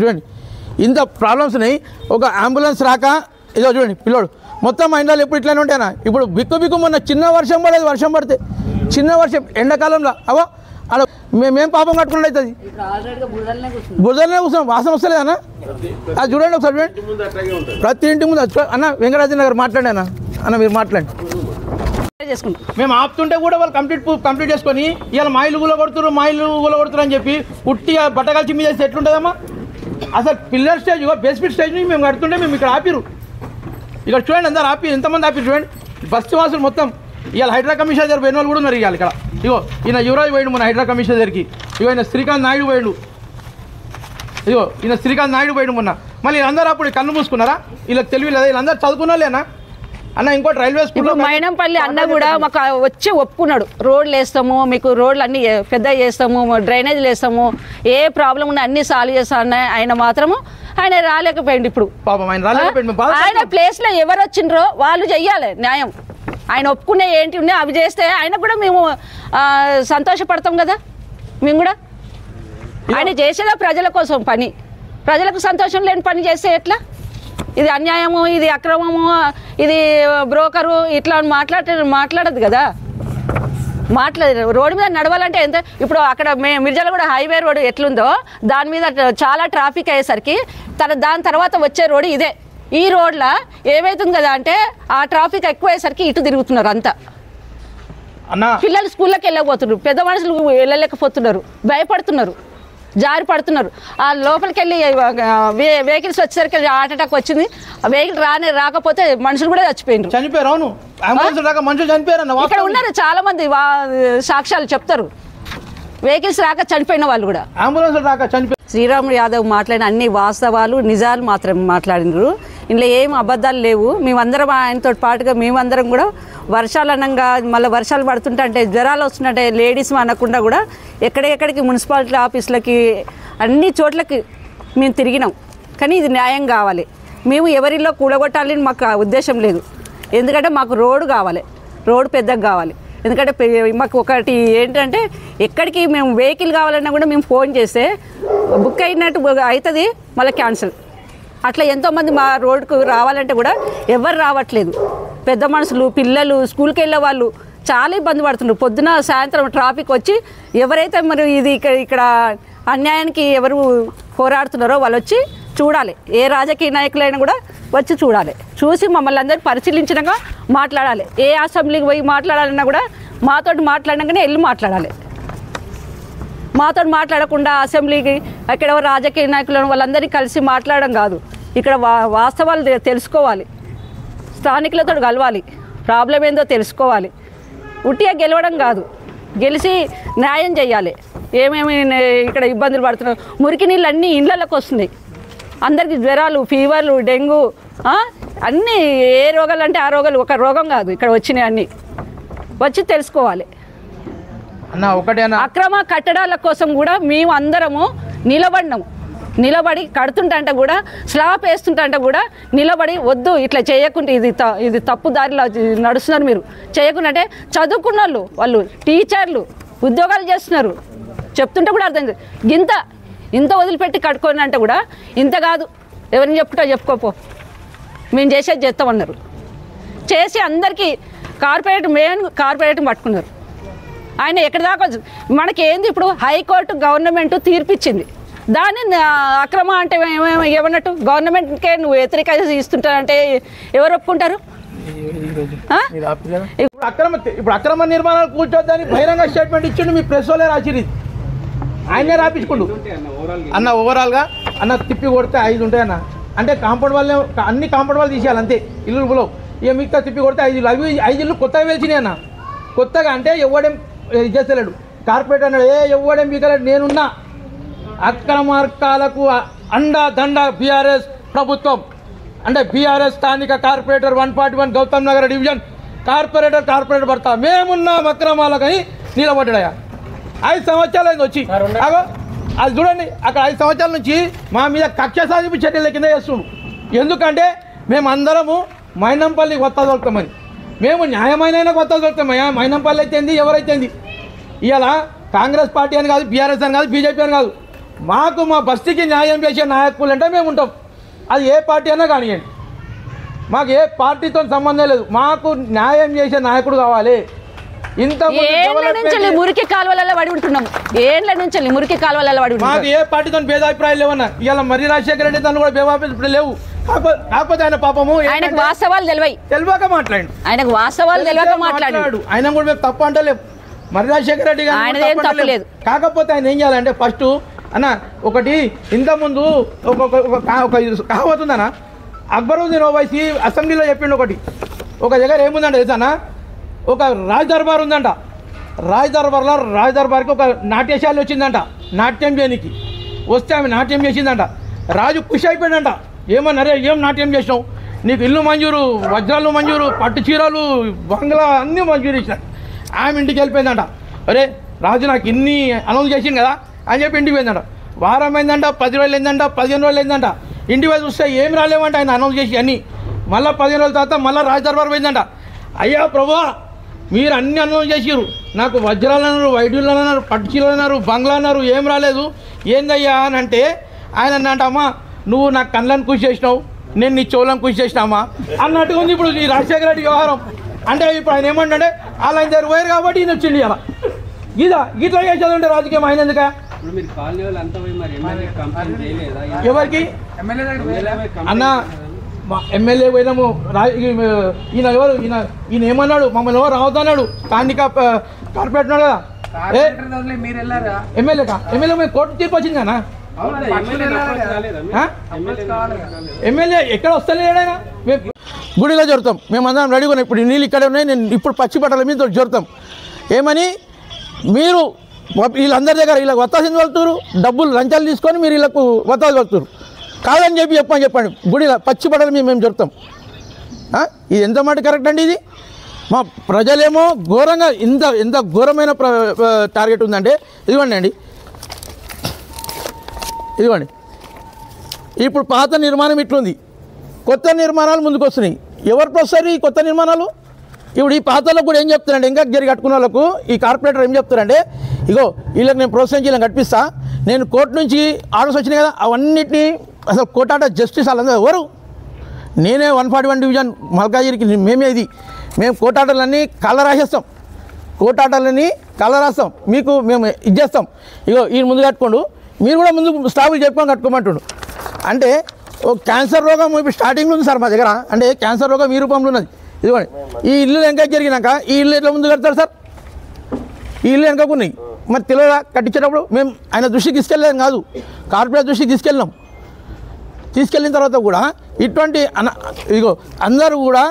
చూడండి ఇంత ప్రాబ్లమ్స్ ఉన్నాయి. ఒక అంబులెన్స్ రాక ఇదో చూడండి పిల్లోడు మొత్తం మా ఇంట్లో ఎప్పుడు ఇట్లానే ఉంటాయనా. ఇప్పుడు బిక్కు మొన్న చిన్న వర్షం పడేది, వర్షం పడితే చిన్న వర్షం ఎండాకాలంలో అవో అలా మేమేం పాపం కట్టుకున్నట్టు అవుతుంది. బురదలనే కూర్చున్నాం, వాసన వస్తలేదన్నా. అది చూడండి ఒకసారి చూడండి, ప్రతి ఇంటి ముందు అన్న వెంకటరాజన్ గారు మాట్లాడాను అన్న, మీరు మాట్లాడండి. మేము ఆపుతుంటే కూడా వాళ్ళు కంప్లీట్ చేసుకొని ఇవాళ మా ఇల్లు కొడుతున్నారు అని చెప్పి ఉట్టిగా బట్టకాల్చి మీద చేస్తే ఎట్లుంటుందమ్మా. అసలు పిల్లర్ స్టేజ్ బేస్మెంట్ స్టేజ్ నుంచి మేము కడుతుంటే మేము ఇక్కడ ఆపిరు. ఇక్కడ చూడండి అందరు ఆపి ఎంతమంది ఆపిరు చూడండి. బస్తీ వాసులు మొత్తం ఇవాళ హైడ్రా కమిషన్ దగ్గర పోయిన వాళ్ళు కూడా ఉన్నారు. ఇవాళ ఇక్కడ ఇగో ఈయన యువరాజ్ పోయిండు మన హైడ్రా కమిషన్ దగ్గరికి. ఇగో ఈయన శ్రీకాంత్ నాయుడు పోయిండు. ఇగో ఈయన శ్రీకాంత్ నాయుడు పోయిండు మొన్న. మళ్ళీ వీళ్ళందరూ అప్పుడు కన్ను మూసుకున్నారా? వీళ్ళకి తెలివి లేదా? వీళ్ళందరూ చదువుకున్నాలేనా అన్న? ఇంకోటి రైల్వే స్కూల్ మైనంపల్లి అన్న కూడా మాకు వచ్చి ఒప్పుకున్నాడు, రోడ్లు వేస్తాము, మీకు రోడ్లు అన్ని పెద్ద చేస్తాము, డ్రైనేజీలు వేస్తాము, ఏ ప్రాబ్లం ఉన్నా అన్ని సాల్వ్ చేస్తాం అన్న. ఆయన మాత్రము ఆయన రాలేకపోయింది. ఇప్పుడు ఆయన ప్లేస్ లో ఎవరు వచ్చిండ్రో వాళ్ళు చెయ్యాలి న్యాయం. ఆయన ఒప్పుకునే ఏంటి ఉన్నాయి అవి చేస్తే ఆయన కూడా మేము సంతోషపడతాం కదా. మేము కూడా ఆయన చేసేదా ప్రజల కోసం పని, ప్రజలకు సంతోషం లేని పని చేస్తే ఎట్లా? ఇది అన్యాయము, ఇది అక్రమము, ఇది బ్రోకరు ఇట్లా మాట్లాడదు కదా. రోడ్డు మీద నడవాలంటే ఎంత ఇప్పుడు అక్కడ మిర్జాల కూడా హైవే రోడ్డు ఎట్లుందో దాని మీద చాలా ట్రాఫిక్ అయ్యేసరికి దాని తర్వాత వచ్చే రోడ్డు ఇదే. ఈ రోడ్లో ఏమవుతుంది కదా అంటే ఆ ట్రాఫిక్ ఎక్కువయ్యేసరికి ఇటు తిరుగుతున్నారు అంతా. పిల్లలు స్కూల్లోకి వెళ్ళకపోతున్నారు, పెద్ద మనుషులు వెళ్ళలేకపోతున్నారు, భయపడుతున్నారు, జారి పడుతున్నారు. ఆ లోపలికి వెళ్ళి వెహికల్స్ వచ్చేసరికి హార్ట్ అటాక్ వచ్చింది. వెహికల్ రాకపోతే మనుషులు కూడా చనిపోయారు. ఇక్కడ ఉన్నారు చాలా మంది సాక్ష్యాలు చెప్తారు. వెహికల్స్ రాక చనిపోయిన వాళ్ళు కూడా. శ్రీరాములు యాదవ్ మాట్లాడిన అన్ని వాస్తవాలు నిజాలు మాత్రం మాట్లాడినారు. ఇందులో ఏం అబద్ధాలు లేవు. మేమందరం ఆయనతో పాటుగా మేమందరం కూడా వర్షాలు అనగా మళ్ళీ వర్షాలు పడుతుంటే అంటే జ్వరాలు వస్తుంటే లేడీస్ అనకుండా కూడా ఎక్కడెక్కడికి మున్సిపాలిటీ ఆఫీసులకి అన్ని చోట్లకి మేము తిరిగినాం. కానీ ఇది న్యాయం కావాలి. మేము ఎవరిలో కూడగొట్టాలని మాకు ఉద్దేశం లేదు. ఎందుకంటే మాకు రోడ్డు కావాలి, రోడ్డు పెద్దగా కావాలి. ఎందుకంటే మాకు ఒకటి ఏంటంటే ఎక్కడికి మేము వెహికల్ కావాలన్నా కూడా మేము ఫోన్ చేస్తే బుక్ అయినట్టు అవుతుంది, మళ్ళీ క్యాన్సిల్. అట్లా ఎంతోమంది మా రోడ్డుకు రావాలంటే కూడా ఎవరు రావట్లేదు. పెద్ద మనుషులు, పిల్లలు, స్కూల్కి వెళ్ళే వాళ్ళు చాలా ఇబ్బంది పడుతున్నారు. పొద్దున సాయంత్రం ట్రాఫిక్ వచ్చి ఎవరైతే మరి ఇది ఇక్కడ అన్యాయానికి ఎవరు పోరాడుతున్నారో వాళ్ళు వచ్చి చూడాలి. ఏ రాజకీయ నాయకులైనా కూడా వచ్చి చూడాలి, చూసి మమ్మల్ని అందరూ పరిశీలించినాక మాట్లాడాలి. ఏ అసెంబ్లీకి పోయి మాట్లాడాలన్నా కూడా మాతోటి మాట్లాడినాకనే వెళ్ళి మాట్లాడాలి. మాతో మాట్లాడకుండా అసెంబ్లీకి అక్కడ రాజకీయ నాయకులను వాళ్ళందరినీ కలిసి మాట్లాడడం కాదు. ఇక్కడ వాస్తవాలు తెలుసుకోవాలి, స్థానికులతో కలవాలి, ప్రాబ్లం ఏందో తెలుసుకోవాలి. ఉట్టిగా గెలవడం కాదు, గెలిచి న్యాయం చేయాలి. ఏమేమి ఇక్కడ ఇబ్బందులు పడుతున్నాయి, మురికి నీళ్ళు అన్నీ ఇళ్ళకి వస్తున్నాయి. అందరికీ జ్వరాలు, ఫీవర్లు, డెంగ్యూ అన్నీ ఏ రోగాలు అంటే ఆ రోగాలు ఒక రోగం కాదు ఇక్కడ వచ్చినాయి. అన్నీ వచ్చి తెలుసుకోవాలి. అక్రమ కట్టడాల కోసం కూడా మేము అందరము నిలబడి కడుతుంటే కూడా స్లాబ్ వేస్తుంటే కూడా నిలబడి వద్దు ఇట్లా చేయకుండా ఇది తప్పు దారిలో నడుస్తున్నారు మీరు చేయకుండా అంటే చదువుకున్న వాళ్ళు టీచర్లు ఉద్యోగాలు చేస్తున్నారు. చెప్తుంటే కూడా అర్థం ఇంత వదిలిపెట్టి కట్టుకొని అంటే కూడా ఇంత కాదు, ఎవరిని చెప్పుకోపో మేము చేసేది చేస్తామన్నారు. చేసి అందరికీ కార్పొరేట్ పట్టుకున్నారు. ఆయన ఎక్కడి దాకా మనకేంది ఇప్పుడు హైకోర్టు గవర్నమెంట్ తీర్పిచ్చింది, దాన్ని అక్రమ అంటే ఏమన్నట్టు గవర్నమెంట్కే నువ్వు వ్యతిరేకంగా ఇస్తుంటారంటే ఎవరు ఒప్పుకుంటారు? ఇప్పుడు అక్రమ నిర్మాణాలు కూర్చోద్దని బహిరంగ స్టేట్మెంట్ ఇచ్చిండు. మీ ప్రెస్ వాళ్ళే రాసిరి, ఆయనే రాపించుకుండు అన్న. ఓవరాల్గా అన్న తిప్పి కొడితే 5 ఉంటాయన్న. అంటే కాంపౌండ్ వాళ్ళే అన్ని కాంపౌండ్ వాళ్ళు తీసేయాలి అంతే ఇల్లులో. ఇక మిగతా తిప్పి కొడితే 5 ఇల్లు, అవి 5 ఇల్లు కొత్తగా వేసినాయి అన్న. కొత్తగా అంటే ఎవడేం చేస్తలేడు, కార్పొరేట్ అన్నాడు ఎవడేం బీకలేడు. నేనున్నా అక్రమార్కాలకు దండ బీఆర్ఎస్ ప్రభుత్వం. అంటే బీఆర్ఎస్ స్థానిక corporator 141 Gautam Nagar division corporator భర్త మేమున్నాం అక్రమాలకని నిలబడ్డాయా. 5 సంవత్సరాలు అయింది వచ్చి. అది చూడండి, అక్కడ 5 సంవత్సరాల నుంచి మా మీద కక్ష సాధింపు చర్యల కింద చేస్తున్నాం. ఎందుకంటే మేమందరము మైనంపల్లి కొత్త దొరుకుతామని. మేము న్యాయమైన కొత్త దొరుకుతామయ్యా. మైనంపల్లి అయితేంది, ఎవరైతేంది. ఇవాళ కాంగ్రెస్ పార్టీ అని కాదు, బీఆర్ఎస్ అని కాదు, బీజేపీ అని కాదు, మాకు మా బస్తీకి న్యాయం చేసే నాయకులు అంటే మేము ఉంటాం. అది ఏ పార్టీ అయినా కానివ్వండి, మాకు ఏ పార్టీతో సంబంధం లేదు. మాకు న్యాయం చేసే నాయకుడు కావాలి. ఏళ్ళ నుంచి మురికి కాలువలలో పడి ఉంటున్నాం. ఏళ్ళ నుంచి మురికి కాలువలలో పడి ఉంటున్నాం. మాకు ఏ పార్టీతో భేదాభిప్రాయాలు లేవన్నా. ఇవాళ మర్రి రాజశేఖర రెడ్డి తను కూడా భేదాభిప్రాయాలు లేవు. కాకపోతే ఆయన పాపము ఆయనకు వాస్తవాలు తెలియక మాట్లాడు. ఆయనకు వాస్తవాలు తెలియక మాట్లాడు. ఆయన కూడా మేము తప్పు అంటలేము. మర్రి రాజశేఖర రెడ్డి గారు కాకపోతే ఆయన ఏం చేయాలంటే ఫస్ట్ అన్న ఒకటి ఇంతకుముందు ఒక కహావతుందన్నా, అక్బరుద్దీన్ ఓవైసీ అసెంబ్లీలో చెప్పిండు ఒకటి. ఒక దగ్గర ఏముందంటే తెలుసానా, ఒక రాజ్ దర్బార్ ఉందంట. రాజ్ దర్బార్కి ఒక నాట్యశాల వచ్చిందంట నాట్యం చేయడానికి. వస్తే ఆమె నాట్యం చేసిందంట. రాజు ఖుషి అయిపోయిందంట. ఏమన్నారే, ఏం నాట్యం చేసినావు, నీకు ఇల్లు మంజూరు, వజ్రాలు మంజూరు, పట్టు చీరలు, బంగ్లా అన్నీ మంజూరు ఇచ్చినాడు. ఆమె ఇంటికి వెళ్ళిపోయిందంట. అరే రాజు నాకు ఇన్ని అనౌన్స్ చేసింది కదా అని చెప్పి ఇంటికి పోయిందంట. వారం అయిందంట, 10 రోజులు అయిందంట, 15 రోజులు అయిందంట. ఇంటికి పోయి చూస్తే ఏం రాలేవంట ఆయన అనౌన్స్ చేసి అన్నీ. మళ్ళీ 15 రోజుల తర్వాత మళ్ళీ రాజ్ దర్బార్ పోయిందంట. అయ్యా ప్రభా, మీరు అన్ని అనౌన్స్ చేసిరు, నాకు వజ్రాలు అన్నారు, వైడ్యులు అన్నారు, పట్టు చీరలు అన్నారు, బంగ్లా అన్నారు, ఏం రాలేదు, ఏందయ్యా అని అంటే ఆయన అన్నట్ట, అమ్మా నువ్వు నాకు కళ్ళని కృషి చేసినావు, నేను నీ చెవులను కృషి చేసినామా అన్నట్టుగా ఉంది ఇప్పుడు ఈ రాజశేఖర రెడ్డి వ్యవహారం. అంటే ఇప్పుడు ఆయన ఏమంటే వాళ్ళు ఆయన దగ్గర పోయారు కాబట్టి ఈయన వచ్చింది ఇలా ఇట్లా చేసేదంటే రాజకీయం ఆయన ఎందుక. ఎవరికి అన్న ఎమ్మెల్యే పోయినాము. ఈయన ఎవరు, ఈయన ఏమన్నాడు, మమ్మల్ని ఎవరు రావద్దన్నాడు. స్థానిక కార్పొరేట్ ఉన్నాడు కదా ఎమ్మెల్యే కోర్టు తీర్పు వచ్చింది కదా. ఎమ్మెల్యే ఎక్కడ వస్తలేడైనా గుడిలో జరుగుతాం. మేమందరం రెడీగా ఉన్నాం. ఇప్పుడు నీళ్ళు ఇక్కడే ఉన్నాయి. నేను ఇప్పుడు పచ్చి బట్టల మీద జరుగుతాం. ఏమని మీరు వీళ్ళందరి దగ్గర వీళ్ళకి వత్తాసింది వెళ్తున్నారు, డబ్బులు లంచాలు తీసుకొని మీరు వీళ్ళకు వత్తాలు వెళ్తున్నారు. కాదని చెప్పండి గుడిలో పచ్చి బట్టల మీద మేము జరుగుతాం. ఇది ఎంత మాట కరెక్ట్ అండి? ఇది మా ప్రజలేమో ఘోరంగా ఎంత ఘోరమైన టార్గెట్ ఉందంటే ఇదిగోండి ఇప్పుడు పాత నిర్మాణం ఇట్లుంది, కొత్త నిర్మాణాలు ముందుకు వస్తున్నాయి. ఎవరికి వస్తారు ఈ కొత్త నిర్మాణాలు? ఇప్పుడు ఈ పాతలకు కూడా ఏం చెప్తారంటే, ఇంకా జరిగి కట్టుకున్న వాళ్ళకు ఈ కార్పొరేటర్ ఏం చెప్తారంటే, ఇగో వీళ్ళకి నేను ప్రోత్సహించి వీళ్ళని కట్టిస్తా, నేను కోర్టు నుంచి ఆర్డర్స్ వచ్చినాయి కదా అవన్నిటినీ అసలు కోటాట జస్టిస్ వాళ్ళందరూ ఎవరు, నేనే 141 డివిజన్ మల్కాజిరికి మేమే ఇది, మేము కోటాటలన్నీ కళ్ళ రాసేస్తాం, కోటాటలన్నీ కళ్ళ రాస్తాం, మీకు మేము ఇచ్చేస్తాం, ఇగో ఈయన ముందు కట్టుకోండు, మీరు కూడా ముందు స్టాఫ్లు చెప్పుకొని కట్టుకోమంటుండు. అంటే ఓ క్యాన్సర్ రోగం ఇప్పుడు స్టార్టింగ్లో ఉంది సార్ మా దగ్గర. అంటే క్యాన్సర్ రోగం ఈ రూపంలో ఉన్నది. ఇదిగోండి ఈ ఇల్లు ఎంకరేజ్ జరిగినాక ఈ ఇల్లు ఎట్లా ముందు కడతారు సార్? ఈ ఇల్లు వెనకకున్నాయి. మరి తెలియదా కట్టించేటప్పుడు? మేము ఆయన దృష్టికి తీసుకెళ్ళలేం కాదు, కార్పొరేట్ దృష్టికి తీసుకెళ్ళిన తర్వాత కూడా ఇటువంటి ఇగో అందరూ కూడా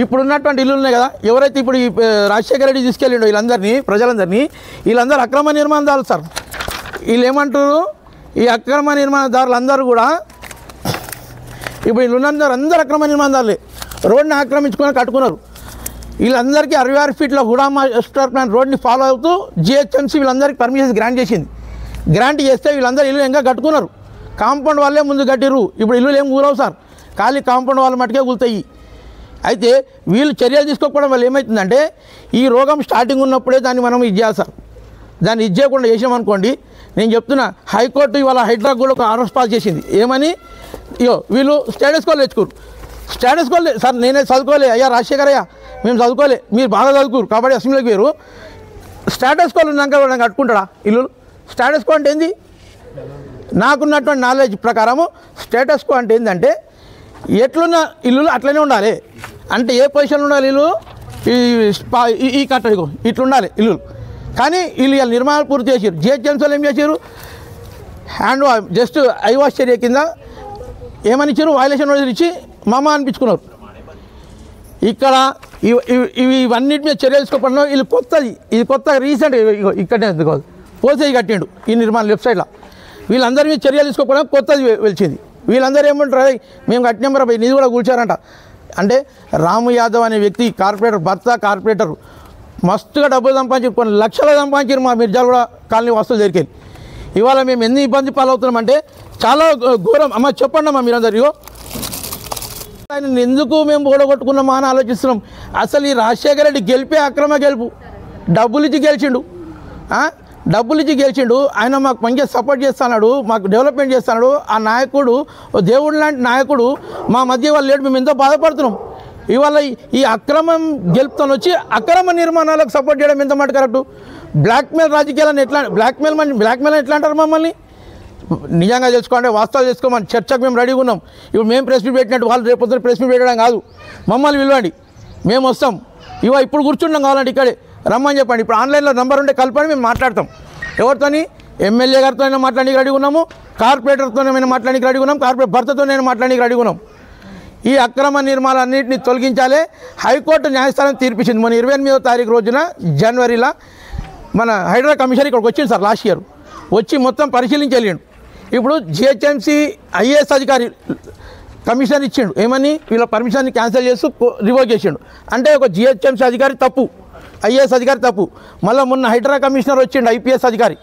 ఇప్పుడు ఉన్నటువంటి ఇల్లు ఉన్నాయి కదా, ఎవరైతే ఇప్పుడు ఈ రాజశేఖర రెడ్డి తీసుకెళ్ళిండో వీళ్ళందరినీ, ప్రజలందరినీ, వీళ్ళందరూ అక్రమ నిర్మాణదారులు సార్. వీళ్ళు ఏమంటారు, ఈ అక్రమ నిర్మాణదారులు అందరూ కూడా ఇప్పుడు వీళ్ళు ఉన్నందరూ అందరూ అక్రమ నిర్మాణదారులే. రోడ్ని ఆక్రమించుకొని కట్టుకున్నారు. వీళ్ళందరికీ 66 ఫీట్ల హుడా మాస్టర్ ప్లాన్ రోడ్ని ఫాలో అవుతూ జిహెచ్ఎంసీ వీళ్ళందరికీ పర్మిషన్స్ గ్రాంట్ చేసింది. గ్రాంట్ చేస్తే వీళ్ళందరూ ఇల్లు ఇంకా కట్టుకున్నారు. కాంపౌండ్ వాళ్ళే ముందు కట్టిరు. ఇప్పుడు ఇల్లు ఏం కూరవు సార్, ఖాళీ కాంపౌండ్ వాళ్ళ మటుకే కూలుతాయి. అయితే వీళ్ళు చర్యలు తీసుకోకపోవడం వల్ల ఏమవుతుందంటే, ఈ రోగం స్టార్టింగ్ ఉన్నప్పుడే దాన్ని మనం ఇది చేయాలి సార్. దాన్ని ఇది చేయకుండా చేసామనుకోండి, నేను చెప్తున్నా, హైకోర్టు ఇవాళ హైడ్రాక్ కూడా ఒక ఆర్డర్స్ పాస్ చేసింది. ఏమని, ఇయో వీళ్ళు స్టేటస్ కోలు తెచ్చుకోరు. స్టేటస్ కోలు సార్ నేనే చదువుకోలే అయ్యా రాజశేఖర్ అయ్యా, మేము చదువుకోలే, మీరు బాగా చదువుకోరు కాబట్టి అసెంబ్లీకి వేరు. స్టేటస్ కోలు ఉన్నాక కూడా కట్టుకుంటాడా ఇల్లు? స్టేటస్ కో అంటే ఏంది? నాకున్నటువంటి నాలెడ్జ్ ప్రకారము స్టేటస్ కో అంటే ఏంటంటే, ఎట్లున్న ఇల్లులు అట్లనే ఉండాలి. అంటే ఏ పొజిషన్లో ఉండాలి ఇల్లు? ఈ కట్టడిగో ఇట్లుండాలి ఇల్లు. కానీ వీళ్ళు ఇలా నిర్మాణాలు పూర్తి చేసారు. జిహెచ్ఎంసీలు ఏం చేశారు, hand wash just I wash చర్య కింద ఏమని ఇచ్చారు, వైలేషన్ నోటీస్ ఇచ్చి మామ అనిపించుకున్నారు. ఇక్కడ ఇవన్నిటి మీద చర్యలు తీసుకోకుండా వీళ్ళు కొత్తది, ఇది కొత్త రీసెంట్ ఇక్కడనే కాదు, పోసేది కట్టిండు ఈ నిర్మాణం లెఫ్ట్ సైడ్లో. వీళ్ళందరి మీద చర్యలు తీసుకోకుండా కొత్తది వెలిచింది. వీళ్ళందరూ ఏమంటారు, మేము కట్టినాం రా నిధి కూడా కూర్చారంట. అంటే రాము యాదవ్ అనే వ్యక్తి కార్పొరేటర్ భర్త, కార్పొరేటర్ మస్తుగా డబ్బులు సంపాదించి కొన్ని లక్షలు సంపాదించారు మా మిర్జాలగూడ కాలనీ వస్తువులు దగ్గరికి. ఇవాళ మేము ఎన్ని ఇబ్బంది పాలవుతున్నామంటే చాలా ఘోరం. అమ్మ చెప్పండి అమ్మా మీరందరూ, ఆయన ఎందుకు మేము ఓడగొట్టుకున్నామా అని ఆలోచిస్తున్నాం. అసలు ఈ రాజశేఖర రెడ్డి గెలిపే అక్రమ గెలుపు, డబ్బులు ఇచ్చి గెలిచిండు. డబ్బులు ఇచ్చి గెలిచిండు, ఆయన మాకు మంచిగా సపోర్ట్ చేస్తున్నాడు, మాకు డెవలప్మెంట్ చేస్తున్నాడు. ఆ నాయకుడు దేవుడు లాంటి నాయకుడు మా మధ్య వాళ్ళు లేడు, మేము ఎంతో బాధపడుతున్నాం. ఇవాళ ఈ అక్రమం గెలుపుతాను వచ్చి అక్రమ నిర్మాణాలకు సపోర్ట్ చేయడం ఎంత మాట కరెక్టు? బ్లాక్మెయిల్ రాజకీయాలను ఎట్లా బ్లాక్మెయిల్ ఎట్లా అంటారు మమ్మల్ని? నిజంగా తెలుసుకోండి, వాస్తవాలు తెలుసుకోమని చర్చకు మేము రెడీగా ఉన్నాం. ఇప్పుడు మేము ప్రెస్ మీట్ పెట్టినట్టు వాళ్ళు రేపు పొద్దున ప్రెస్ మీట్ పెట్టడం కాదు, మమ్మల్ని పిలవండి, మేము వస్తాం. ఇప్పుడు కూర్చుంటాం కావాలంటే ఇక్కడే రమ్మని చెప్పండి. ఇప్పుడు ఆన్లైన్లో నెంబర్ ఉంటే కలపండి, మేము మాట్లాడతాం. ఎవరితోని? ఎమ్మెల్యే గారితో మాట్లాడానికి రెడీగా ఉన్నాము, కార్పొరేటర్తో మాట్లాడానికి రెడీగా ఉన్నాం, కార్పొరేట్ భర్తతో మాట్లాడానికి రెడీగా ఉన్నాం. ఈ అక్రమ నిర్మాణాలన్నింటినీ తొలగించాలి. హైకోర్టు న్యాయస్థానం తీర్పిచ్చింది మొన్న 28వ తారీఖు రోజున జనవరిలో. మన హైడ్రా కమిషనర్ ఇక్కడికి వచ్చింది సార్ లాస్ట్ ఇయర్, వచ్చి మొత్తం పరిశీలించి వెళ్ళిండు. ఇప్పుడు జిహెచ్ఎంసీ ఐఏఎస్ అధికారి కమిషనర్ ఇచ్చిండు, ఏమని వీళ్ళ పర్మిషన్ని క్యాన్సిల్ చేస్తూ రివోక్ చేసిండు. అంటే ఒక జిహెచ్ఎంసీ అధికారి తప్పు, ఐఏఎస్ అధికారి తప్పు. మళ్ళీ మొన్న హైడ్రా కమిషనర్ వచ్చిండు ఐపీఎస్ అధికారి,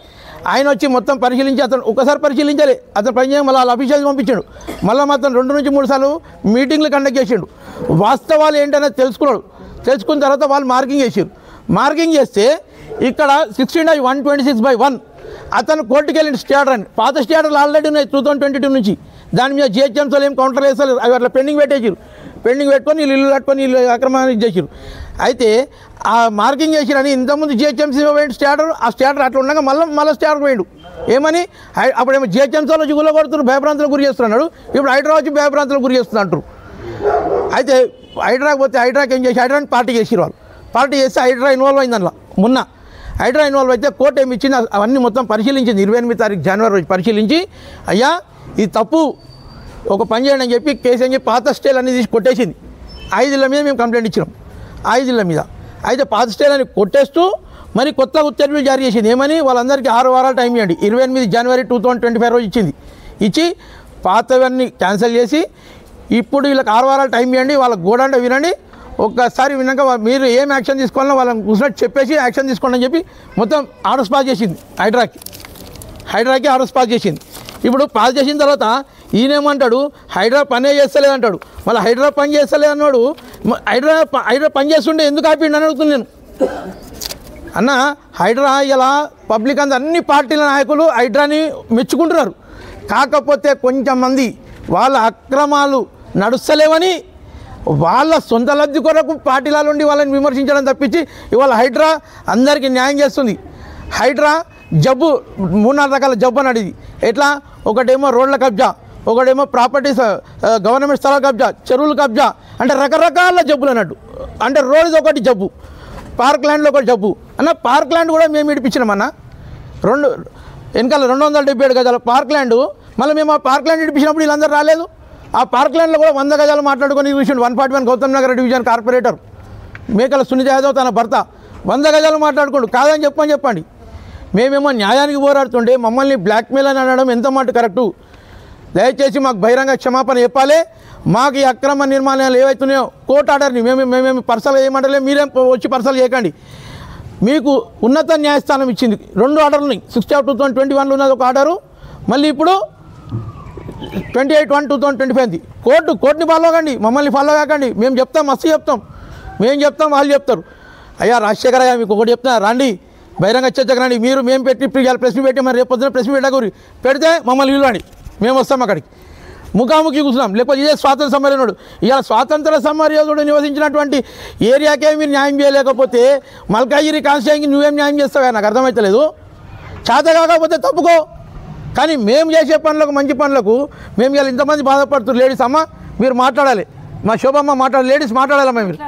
ఆయన వచ్చి మొత్తం పరిశీలించి అతను ఒకసారి పరిశీలించాలి, అతను పని చేయ మళ్ళీ వాళ్ళ ఆఫీషియల్స్ పంపించాడు. మళ్ళీ మాత్రం 2 నుంచి 3 సార్లు మీటింగ్లు కండక్ట్ చేసిండు. వాస్తవాలు ఏంటనేది తెలుసుకున్నాడు. తెలుసుకున్న తర్వాత వాళ్ళు మార్కింగ్ చేసారు. మార్కింగ్ చేస్తే ఇక్కడ 16/126/1 అతను కోర్టుకు వెళ్ళిన స్టేటర్ అని, పాత స్టేటర్లు ఆల్రెడీ ఉన్నాయి 2022 నుంచి. దాని మీద జిహెచ్ఎంసీలో ఏం కౌంటర్ వేస్తలేదు, అవి అట్లా పెండింగ్ పెట్టేసారు. పెండింగ్ పెట్టుకొని ఇల్లు కట్టుకొని ఇల్లు అక్రమాన్ని చేసారు. అయితే ఆ మార్కింగ్ చేసిరని ఇంతకుముందు జిహెచ్ఎంసీ పోయిండు స్టేటర్, ఆ స్టేటర్ అట్లా ఉండగా మళ్ళీ స్టేటర్ పోయిండు. ఏమని అప్పుడేమో జిహెచ్ఎంసీలో వచ్చి గుల్ల కొడుతున్నారు, భయభ్రాంతులకు గురి చేస్తున్నాడు. ఇప్పుడు హైడ్రా వచ్చి భయభ్రాంతులకు గురి చేస్తున్నారు. అయితే హైడ్రాకి పోతే హైడ్రాకి ఏం చేసి హైడ్రాని పార్టీ చేసిరు వాళ్ళు. పార్టీ చేస్తే హైడ్రా ఇన్వాల్వ్ అయింది అందులో. మొన్న హైడ్రా ఇన్వాల్వ్ అయితే కోర్టు ఏమి ఇచ్చింది అవన్నీ మొత్తం పరిశీలించింది. 28వ తారీఖు జనవరి రోజు పరిశీలించి, అయ్యా ఇది తప్పు, ఒక పని చేయండి అని చెప్పి కేసు అని చెప్పి పాత స్టేలు అన్ని తీసి కొట్టేసింది. 5 ఇళ్ళ మీద మేము కంప్లైంట్ ఇచ్చినాం, 5 ఇళ్ళ మీద. అయితే పాత స్టేల్ అని కొట్టేస్తూ మరి కొత్త ఉత్తర్వులు జారీ చేసింది. ఏమని వాళ్ళందరికీ 6 వారాలు టైం ఇవ్వండి. 28 జనవరి 2025 రోజు ఇచ్చింది. ఇచ్చి పాతవన్నీ క్యాన్సిల్ చేసి ఇప్పుడు వీళ్ళకి 6 వారాలు టైం ఇవ్వండి, వాళ్ళకి గోడంటే వినండి, ఒక్కసారి విన్నాక మీరు ఏం యాక్షన్ తీసుకోవాలో వాళ్ళని కూర్చున్నట్టు చెప్పేసి యాక్షన్ తీసుకోండి అని చెప్పి మొత్తం ఆర్డర్స్ పాస్ చేసింది. హైడ్రాకి ఆర్డర్స్ పాస్ చేసింది. ఇప్పుడు పాస్ చేసిన తర్వాత ఈయనేమంటాడు, హైడ్రా పనే చేస్తలేదు అంటాడు. మళ్ళీ హైడ్రా పని చేస్తలేదు అన్నాడు. హైడ్రా పని చేస్తుంటే ఎందుకు ఆపిండి అని అడుగుతుంది నేను. అన్న హైడ్రా ఇలా పబ్లిక్ అంతా అన్ని పార్టీల నాయకులు హైడ్రాని మెచ్చుకుంటున్నారు. కాకపోతే కొంచెం మంది వాళ్ళ అక్రమాలు నడుస్తలేవని వాళ్ళ సొంత లబ్ధి కొరకు పార్టీలలో ఉండి వాళ్ళని విమర్శించడం తప్పించి ఇవాళ హైడ్రా అందరికీ న్యాయం చేస్తుంది. హైడ్రా జబ్బు 3-4 రకాల జబ్బు అని అడిగింది. ఎట్లా? ఒకటేమో రోడ్ల కబ్జా, ఒకటేమో ప్రాపర్టీస్ గవర్నమెంట్ స్థలాల కబ్జా, చెరువుల కబ్జా, అంటే రకరకాల జబ్బులు అన్నట్టు. అంటే రోడ్డు ఒకటి జబ్బు, పార్క్ ల్యాండ్లో ఒకటి జబ్బు. అన్న పార్క్ ల్యాండ్ కూడా మేము ఇడిపించినామన్న, వెనకాల 277 గజాల పార్క్ ల్యాండ్. మళ్ళీ మేము ఆ పార్క్ ల్యాండ్ ఇడిపించినప్పుడు వీళ్ళందరూ రాలేదు. ఆ పార్క్ ల్యాండ్లో కూడా 100 గజాలు మాట్లాడుకొని చూసిండు 141 గౌతమ్ నగర్ డివిజన్ కార్పొరేటర్ మేకల సునీత యాదవ్ తన భర్త 100 గజాలు మాట్లాడుకోండు. కాదని చెప్పండి. మేమేమో న్యాయానికి పోరాడుతుంటే మమ్మల్ని బ్లాక్మెయిల్ అని అనడం ఎంత మాట కరెక్టు? దయచేసి మాకు బహిరంగ క్షమాపణ చెప్పాలి. మాకు ఈ అక్రమ నిర్మాణాలు ఏవైతున్నాయో కోర్టు ఆర్డర్ని మేమేమి పర్సనల్ చేయమంటలే, మీరేం వచ్చి పర్సనల్ చేయకండి. మీకు ఉన్నత న్యాయస్థానం ఇచ్చింది 2 ఆర్డర్లని. 6/2021 ఉన్నది ఒక ఆర్డరు, మళ్ళీ ఇప్పుడు 28/1/2025 కోర్టుని ఫాలో కండి, మమ్మల్ని ఫాలో కాకండి. మేము చెప్తాం, మస్తు చెప్తాం, మేము చెప్తాం, వాళ్ళు చెప్తారు. అయ్యా రాజశేఖర్ అయ్యా మీకు ఒకటి చెప్తున్నా, రండి బహిరంగ చర్చకు రండి. మేము పెట్టి ప్రెస్ మీట్ పెట్టి మరి రేపు పొద్దున ప్రెస్ మీట్ పెట్టకూరి పెడితే మమ్మల్ని పిలవండి, మేము వస్తాం అక్కడికి, ముఖాముఖి కూర్చున్నాం. లేకపోతే ఇదే స్వాతంత్ర సమరయోధుడు, ఇలా స్వాతంత్ర సమరయోధుడు నివసించినటువంటి ఏరియాకే మీరు న్యాయం చేయలేకపోతే మల్కాజిగిరి కాన్స్టిట్యూన్సీకి నువ్వేం న్యాయం చేస్తావా? నాకు అర్థమవుతలేదు. చేత కాకపోతే తప్పుకో, కానీ మేము చేసే పనులకు, మంచి పనులకు మేము ఇలా ఇంతమంది బాధపడుతున్నారు. లేడీస్ అమ్మ మీరు మాట్లాడాలి, మా శోభమ్మ మాట్లాడాలి, లేడీస్ మాట్లాడాలమ్మా మీరు.